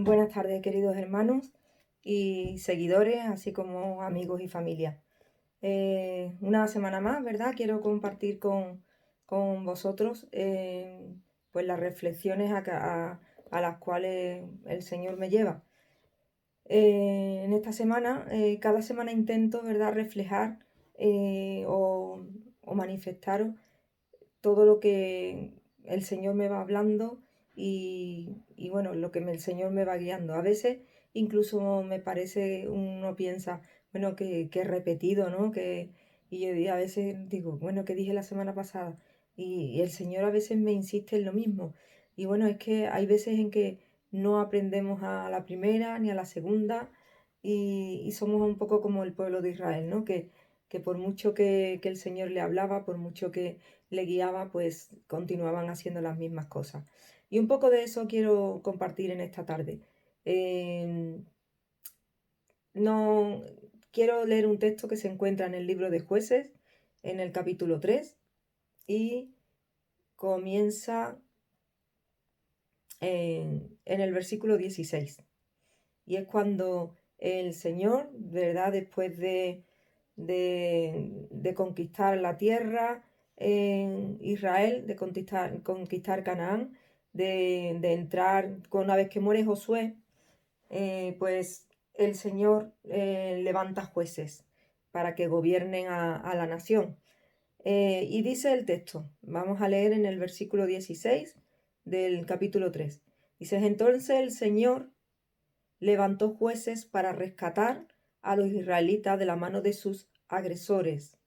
Buenas tardes, queridos hermanos y seguidores, así como amigos y familia. Una semana más, ¿verdad? Quiero compartir con vosotros pues las reflexiones a las cuales el Señor me lleva. En esta semana, cada semana intento, ¿verdad?, reflejar o manifestaros todo lo que el Señor me va hablando y bueno, lo que el Señor me va guiando. A veces incluso me parece, uno piensa, bueno, que he repetido, ¿no? Y a veces digo, bueno, ¿qué dije la semana pasada? Y el Señor a veces me insiste en lo mismo. Y bueno, es que hay veces en que no aprendemos a la primera ni a la segunda y somos un poco como el pueblo de Israel, ¿no? Que por mucho que el Señor le hablaba, por mucho que le guiaba, pues continuaban haciendo las mismas cosas. Y un poco de eso quiero compartir en esta tarde. Eh, no quiero leer un texto que se encuentra en el libro de Jueces, en el capítulo 3, y comienza en el versículo 16. Y es cuando el Señor, ¿verdad? Después de conquistar la tierra en Israel, de conquistar Canaán, de entrar, una vez que muere Josué, pues el Señor levanta jueces para que gobiernen a la nación. Y dice el texto, vamos a leer en el versículo 16 del capítulo 3. Dice, entonces el Señor levantó jueces para rescatar a los israelitas de la mano de sus agresores.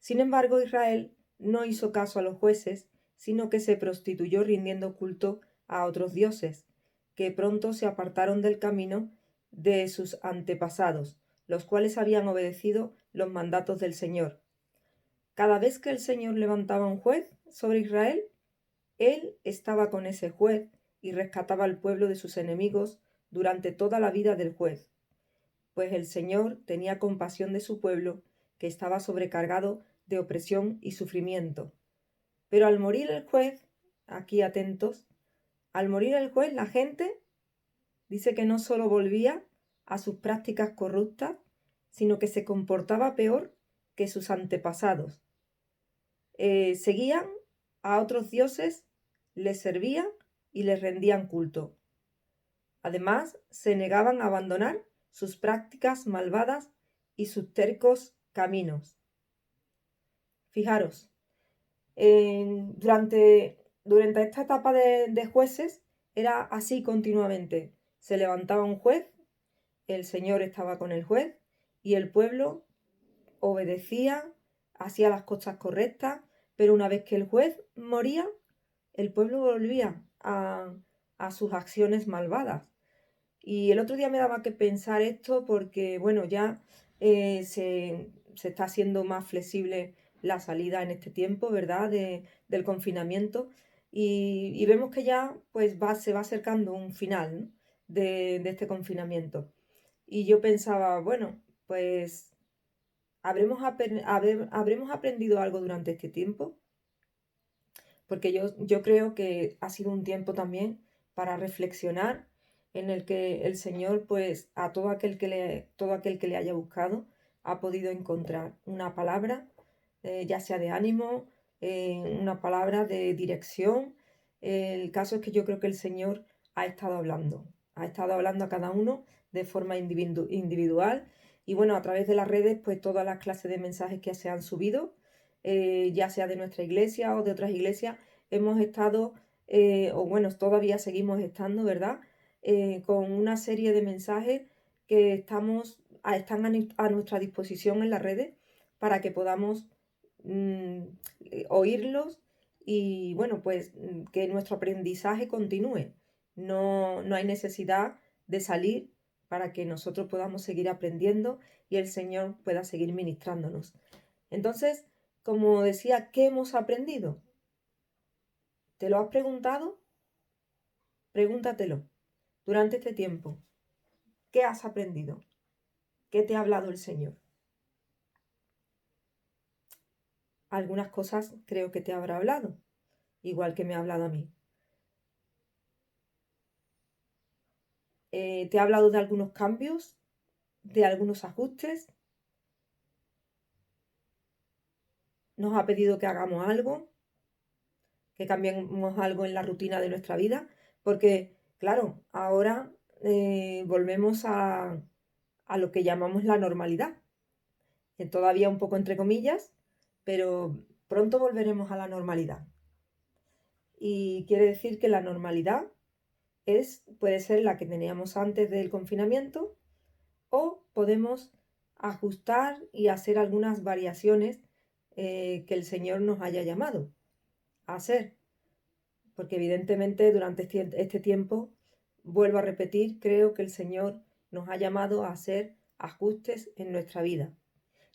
Sin embargo, Israel no hizo caso a los jueces, sino que se prostituyó rindiendo culto a otros dioses, que pronto se apartaron del camino de sus antepasados, los cuales habían obedecido los mandatos del Señor. Cada vez que el Señor levantaba un juez sobre Israel, él estaba con ese juez y rescataba al pueblo de sus enemigos durante toda la vida del juez, pues el Señor tenía compasión de su pueblo, que estaba sobrecargado de opresión y sufrimiento. Pero al morir el juez, aquí atentos, al morir el juez, la gente dice que no solo volvía a sus prácticas corruptas, sino que se comportaba peor que sus antepasados. Seguían a otros dioses, les servían y les rendían culto. Además, se negaban a abandonar sus prácticas malvadas y sus tercos caminos. Fijaros, durante esta etapa de jueces era así continuamente. Se levantaba un juez, el Señor estaba con el juez y el pueblo obedecía, hacía las cosas correctas, pero una vez que el juez moría, el pueblo volvía a sus acciones malvadas. Y el otro día me daba que pensar esto porque, bueno, ya se está haciendo más flexible la salida en este tiempo, ¿verdad? Del confinamiento. Y vemos que ya pues se va acercando un final, ¿no?, de este confinamiento. Y yo pensaba, bueno, pues ¿habremos aprendido algo durante este tiempo? Porque yo creo que ha sido un tiempo también para reflexionar en el que el Señor, pues, a todo aquel que le haya buscado, ha podido encontrar una palabra, ya sea de ánimo, una palabra de dirección. El caso es que yo creo que el Señor ha estado hablando a cada uno de forma individual y bueno, a través de las redes, pues todas las clases de mensajes que se han subido, ya sea de nuestra iglesia o de otras iglesias, hemos estado, o bueno, todavía seguimos estando, ¿verdad? Con una serie de mensajes que están a nuestra disposición en las redes para que podamos mm, oírlos y bueno, pues que nuestro aprendizaje continúe. No hay necesidad de salir para que nosotros podamos seguir aprendiendo y el Señor pueda seguir ministrándonos. Entonces, como decía, ¿qué hemos aprendido? ¿Te lo has preguntado? Pregúntatelo. Durante este tiempo, ¿qué has aprendido? ¿Qué te ha hablado el Señor? Algunas cosas creo que te habrá hablado, igual que me ha hablado a mí. te ha hablado de algunos cambios, de algunos ajustes, nos ha pedido que hagamos algo, que cambiemos algo en la rutina de nuestra vida, porque, claro, ahora volvemos a lo que llamamos la normalidad, todavía un poco entre comillas, pero pronto volveremos a la normalidad. Y quiere decir que la normalidad puede ser la que teníamos antes del confinamiento, o podemos ajustar y hacer algunas variaciones que el Señor nos haya llamado a hacer. Porque evidentemente durante este tiempo, vuelvo a repetir, creo que el Señor nos ha llamado a hacer ajustes en nuestra vida.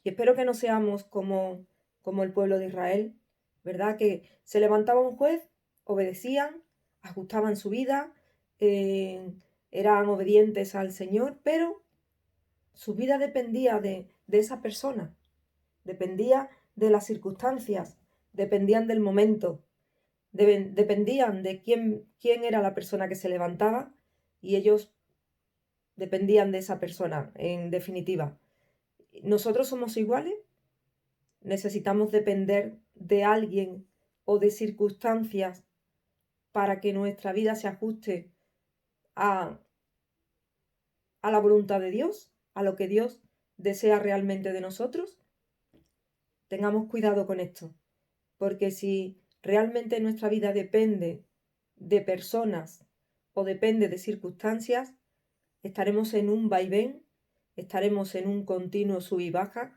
Y espero que no seamos como el pueblo de Israel, ¿verdad? Que se levantaba un juez, obedecían, ajustaban su vida, eh, eran obedientes al Señor, pero su vida dependía de esa persona, dependía de las circunstancias, dependían del momento, dependían de quién era la persona que se levantaba, y ellos dependían de esa persona, en definitiva. ¿Nosotros somos iguales? ¿Necesitamos depender de alguien o de circunstancias para que nuestra vida se ajuste a, a la voluntad de Dios, a lo que Dios desea realmente de nosotros? Tengamos cuidado con esto, porque si realmente nuestra vida depende de personas o depende de circunstancias, estaremos en un vaivén, estaremos en un continuo sub y baja,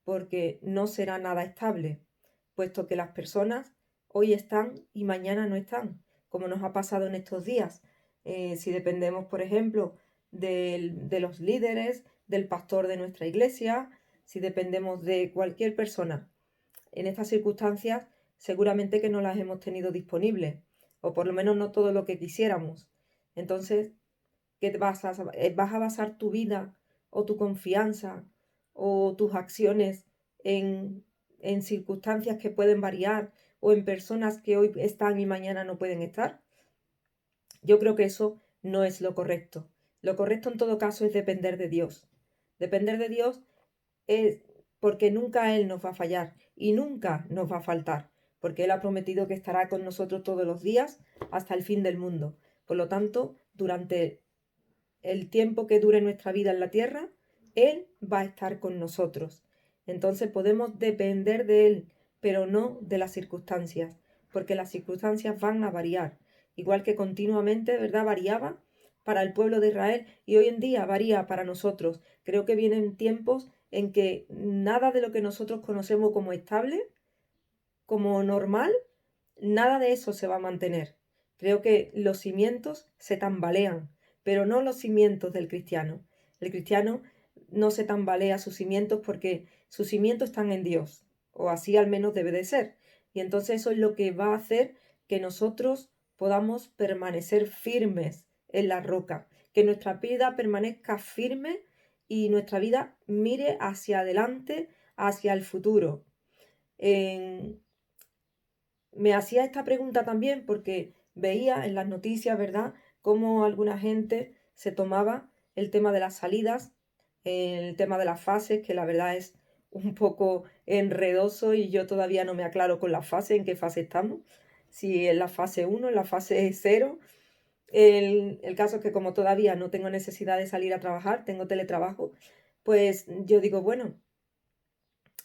porque no será nada estable, puesto que las personas hoy están y mañana no están, como nos ha pasado en estos días. Si dependemos, por ejemplo, de los líderes, del pastor de nuestra iglesia, si dependemos de cualquier persona, en estas circunstancias seguramente que no las hemos tenido disponibles, o por lo menos no todo lo que quisiéramos. Entonces, ¿qué vas a basar tu vida o tu confianza o tus acciones en circunstancias que pueden variar, o en personas que hoy están y mañana no pueden estar? Yo creo que eso no es lo correcto. Lo correcto en todo caso es depender de Dios. Depender de Dios es porque nunca Él nos va a fallar y nunca nos va a faltar, porque Él ha prometido que estará con nosotros todos los días hasta el fin del mundo. Por lo tanto, durante el tiempo que dure nuestra vida en la tierra, Él va a estar con nosotros. Entonces podemos depender de Él, pero no de las circunstancias, porque las circunstancias van a variar, igual que continuamente, ¿verdad? Variaba para el pueblo de Israel y hoy en día varía para nosotros. Creo que vienen tiempos en que nada de lo que nosotros conocemos como estable, como normal, nada de eso se va a mantener. Creo que los cimientos se tambalean, pero no los cimientos del cristiano. El cristiano no se tambalea sus cimientos porque sus cimientos están en Dios, o así al menos debe de ser. Y entonces eso es lo que va a hacer que nosotros podamos permanecer firmes en la roca, que nuestra vida permanezca firme y nuestra vida mire hacia adelante, hacia el futuro. En, Me hacía esta pregunta también porque veía en las noticias, ¿verdad?, cómo alguna gente se tomaba el tema de las salidas, el tema de las fases, que la verdad es un poco enredoso y yo todavía no me aclaro con la fase, en qué fase estamos, si en la fase 1, en la fase 0. El caso es que como todavía no tengo necesidad de salir a trabajar, tengo teletrabajo, pues yo digo, bueno,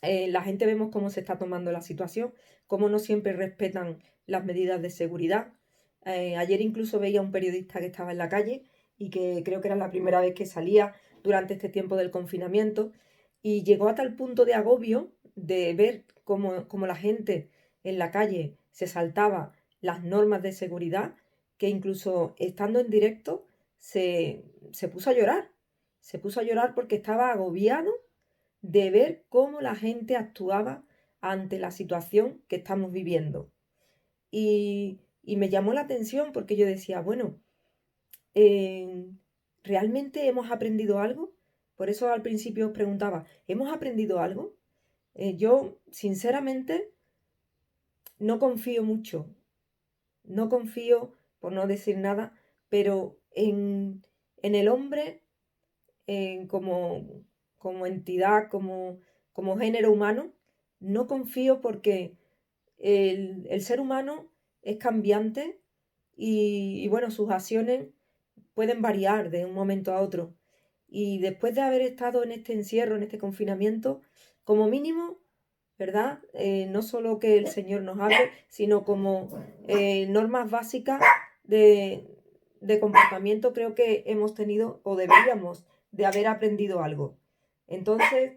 la gente vemos cómo se está tomando la situación, cómo no siempre respetan las medidas de seguridad. Ayer incluso veía a un periodista que estaba en la calle y que creo que era la primera vez que salía durante este tiempo del confinamiento, y llegó a tal punto de agobio de ver cómo la gente en la calle se saltaba las normas de seguridad, que incluso estando en directo se puso a llorar. Se puso a llorar porque estaba agobiado de ver cómo la gente actuaba ante la situación que estamos viviendo. Y me llamó la atención porque yo decía, bueno, eh, ¿realmente hemos aprendido algo? Por eso al principio os preguntaba, ¿hemos aprendido algo? Yo, sinceramente, no confío mucho, no confío, por no decir nada, pero en el hombre como entidad, como género humano, no confío porque el ser humano es cambiante y bueno, sus acciones pueden variar de un momento a otro. Y después de haber estado en este encierro, en este confinamiento, como mínimo, ¿verdad? No solo que el Señor nos hable, sino como normas básicas de, de comportamiento, creo que hemos tenido o deberíamos de haber aprendido algo. Entonces,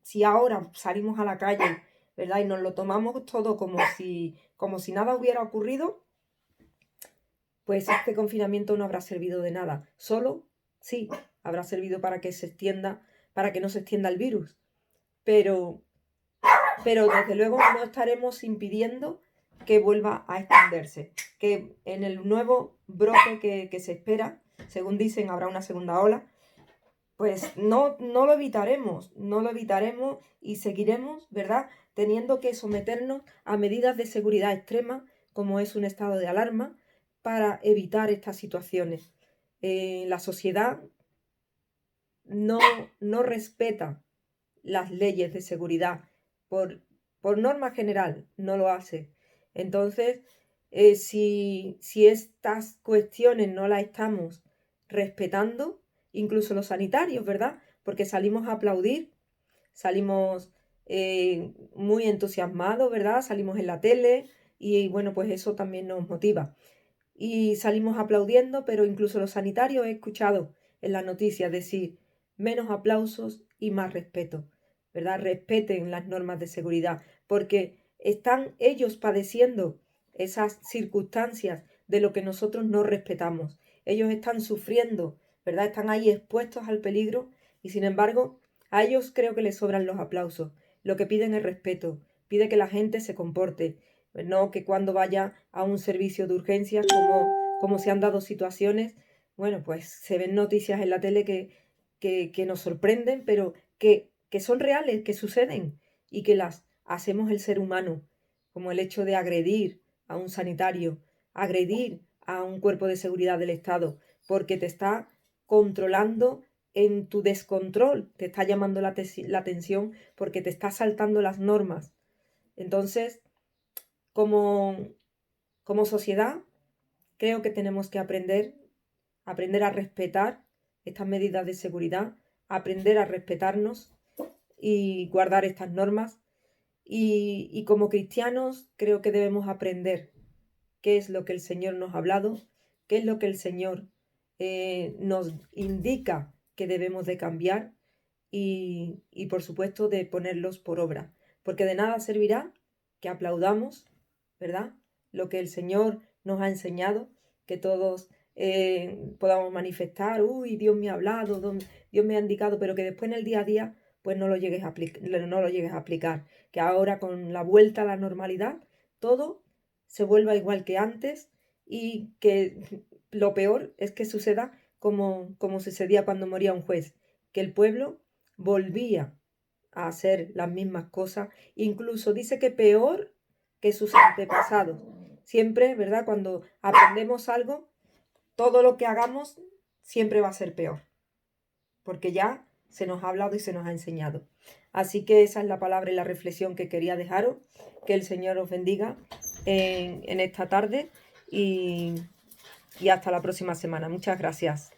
si ahora salimos a la calle, ¿verdad? Y nos lo tomamos todo como si nada hubiera ocurrido, pues este confinamiento no habrá servido de nada. Solo, sí, habrá servido para que se extienda, para que no se extienda el virus. Pero desde luego no estaremos impidiendo que vuelva a extenderse. Que en el nuevo brote que se espera, según dicen, habrá una segunda ola, pues no lo evitaremos, no lo evitaremos y seguiremos, ¿verdad?, teniendo que someternos a medidas de seguridad extrema, como es un estado de alarma, para evitar estas situaciones. La sociedad no respeta las leyes de seguridad, por norma general, no lo hace. Entonces, si estas cuestiones no las estamos respetando, incluso los sanitarios, ¿verdad? Porque salimos a aplaudir, salimos muy entusiasmados, ¿verdad? Salimos en la tele y bueno, pues eso también nos motiva. Y salimos aplaudiendo, pero incluso los sanitarios he escuchado en las noticias decir menos aplausos y más respeto, ¿verdad? Respeten las normas de seguridad, porque están ellos padeciendo esas circunstancias de lo que nosotros no respetamos. Ellos están sufriendo, ¿verdad? Están ahí expuestos al peligro y sin embargo a ellos creo que les sobran los aplausos. Lo que piden es respeto, pide que la gente se comporte, no que cuando vaya a un servicio de urgencias, como se han dado situaciones, bueno, pues se ven noticias en la tele que nos sorprenden, pero que son reales, que suceden y que las hacemos el ser humano, como el hecho de agredir a un sanitario, agredir a un cuerpo de seguridad del Estado, porque te está controlando en tu descontrol, te está llamando la atención porque te está saltando las normas. Entonces, como, como sociedad, creo que tenemos que aprender a respetar estas medidas de seguridad, aprender a respetarnos y guardar estas normas. Y como cristianos creo que debemos aprender qué es lo que el Señor nos ha hablado, qué es lo que el Señor nos indica que debemos de cambiar y por supuesto de ponerlos por obra. Porque de nada servirá que aplaudamos, ¿verdad?, lo que el Señor nos ha enseñado, que todos podamos manifestar, uy, Dios me ha hablado, Dios me ha indicado, pero que después en el día a día pues no lo llegues a aplicar. Que ahora con la vuelta a la normalidad todo se vuelva igual que antes y que lo peor es que suceda como sucedía cuando moría un juez, que el pueblo volvía a hacer las mismas cosas, incluso dice que peor que sus antepasados. Siempre, ¿verdad? Cuando aprendemos algo, todo lo que hagamos siempre va a ser peor, porque ya se nos ha hablado y se nos ha enseñado. Así que esa es la palabra y la reflexión que quería dejaros. Que el Señor os bendiga en esta tarde y hasta la próxima semana. Muchas gracias.